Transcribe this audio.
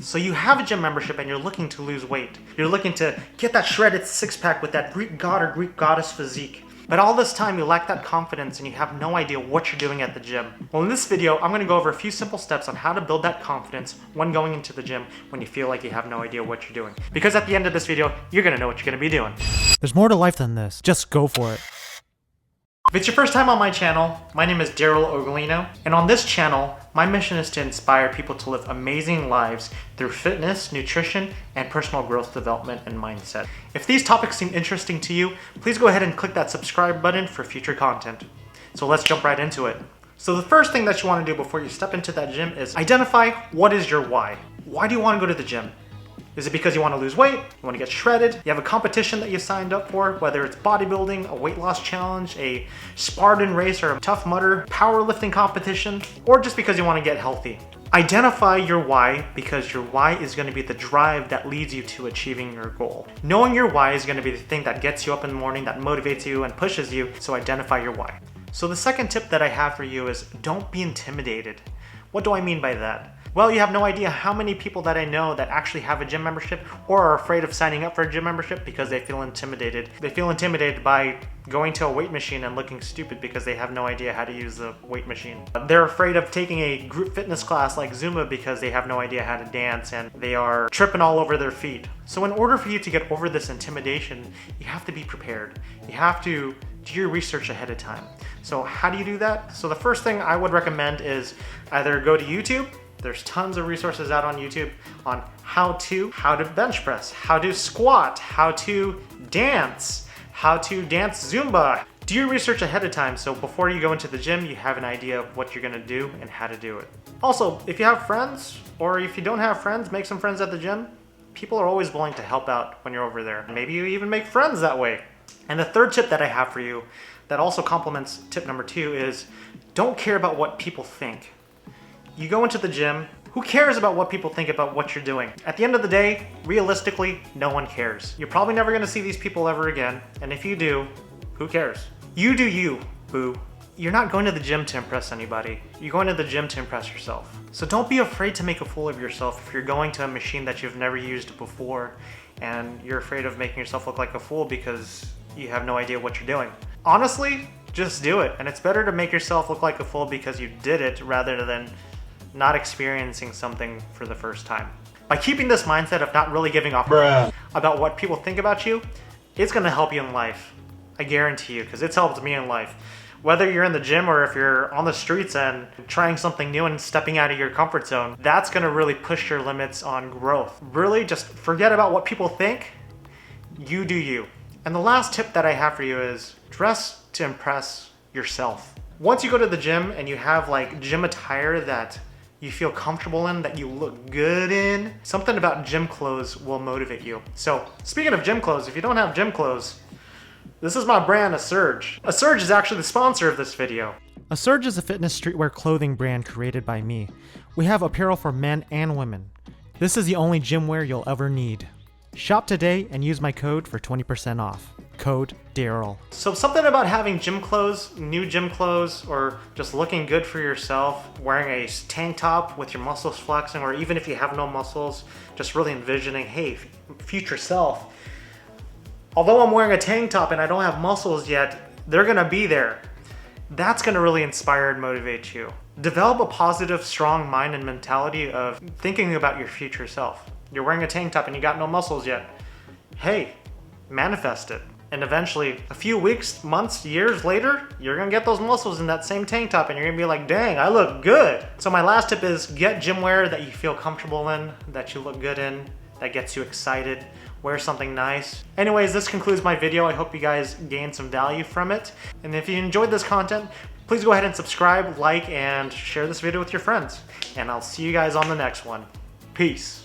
So you have a gym membership and you're looking to lose weight. You're looking to get that shredded six-pack with that Greek god or Greek goddess physique. But all this time you lack that confidence and you have no idea what you're doing at the gym. Well, in this video, I'm gonna go over a few simple steps on how to build that confidence when going into the gym when you feel like you have no idea what you're doing. Because at the end of this video, you're gonna know what you're gonna be doing. There's more to life than this. Just go for it. If it's your first time on my channel, my name is Daryl Ogolino, and on this channel, my mission is to inspire people to live amazing lives through fitness, nutrition, and personal growth development and mindset. If these topics seem interesting to you, please go ahead and click that subscribe button for future content. So let's jump right into it. So the first thing that you want to do before you step into that gym is identify what is your why. Why do you want to go to the gym? Is it because you want to lose weight? You want to get shredded? You have a competition that you signed up for, whether it's bodybuilding, a weight loss challenge, a Spartan race, or a Tough Mudder powerlifting competition, or just because you want to get healthy. Identify your why, because your why is going to be the drive that leads you to achieving your goal. Knowing your why is going to be the thing that gets you up in the morning, that motivates you and pushes you, so identify your why. So the second tip that I have for you is don't be intimidated. What do I mean by that? Well, you have no idea how many people that I know that actually have a gym membership or are afraid of signing up for a gym membership because they feel intimidated. They feel intimidated by going to a weight machine and looking stupid because they have no idea how to use the weight machine. They're afraid of taking a group fitness class like Zumba because they have no idea how to dance and they are tripping all over their feet. So in order for you to get over this intimidation, you have to be prepared. You have to do your research ahead of time. So how do you do that? So the first thing I would recommend is either go to YouTube. There's tons of resources out on YouTube on how to bench press, how to squat, how to dance Zumba. Do your research ahead of time so before you go into the gym, you have an idea of what you're gonna do and how to do it. Also, if you have friends or if you don't have friends, make some friends at the gym. People are always willing to help out when you're over there. Maybe you even make friends that way. And the third tip that I have for you that also complements tip number 2 is don't care about what people think. You go into the gym, who cares about what people think about what you're doing? At the end of the day, realistically, no one cares. You're probably never gonna see these people ever again, and if you do, who cares? You do you, boo. You're not going to the gym to impress anybody. You're going to the gym to impress yourself. So don't be afraid to make a fool of yourself if you're going to a machine that you've never used before and you're afraid of making yourself look like a fool because you have no idea what you're doing. Honestly, just do it, and it's better to make yourself look like a fool because you did it rather than not experiencing something for the first time. By keeping this mindset of not really giving off about what people think about you, it's gonna help you in life. I guarantee you, because it's helped me in life. Whether you're in the gym or if you're on the streets and trying something new and stepping out of your comfort zone, that's gonna really push your limits on growth. Really just forget about what people think, you do you. And the last tip that I have for you is dress to impress yourself. Once you go to the gym and you have like gym attire that you feel comfortable in, that you look good in, something about gym clothes will motivate you. So speaking of gym clothes, if you don't have gym clothes, this is my brand, Assurge. Assurge is actually the sponsor of this video. Assurge is a fitness streetwear clothing brand created by me. We have apparel for men and women. This is the only gym wear you'll ever need. Shop today and use my code for 20% off. Code Daryl. So something about having gym clothes, new gym clothes, or just looking good for yourself, wearing a tank top with your muscles flexing, or even if you have no muscles, just really envisioning, hey, future self. Although I'm wearing a tank top and I don't have muscles yet, they're gonna be there. That's gonna really inspire and motivate you. Develop a positive, strong mind and mentality of thinking about your future self. You're wearing a tank top and you got no muscles yet. Hey, manifest it. And eventually, a few weeks, months, years later, you're gonna get those muscles in that same tank top and you're gonna be like, dang, I look good. So my last tip is get gym wear that you feel comfortable in, that you look good in, that gets you excited. Wear something nice. Anyways, this concludes my video. I hope you guys gained some value from it. And if you enjoyed this content, please go ahead and subscribe, like, and share this video with your friends. And I'll see you guys on the next one. Peace.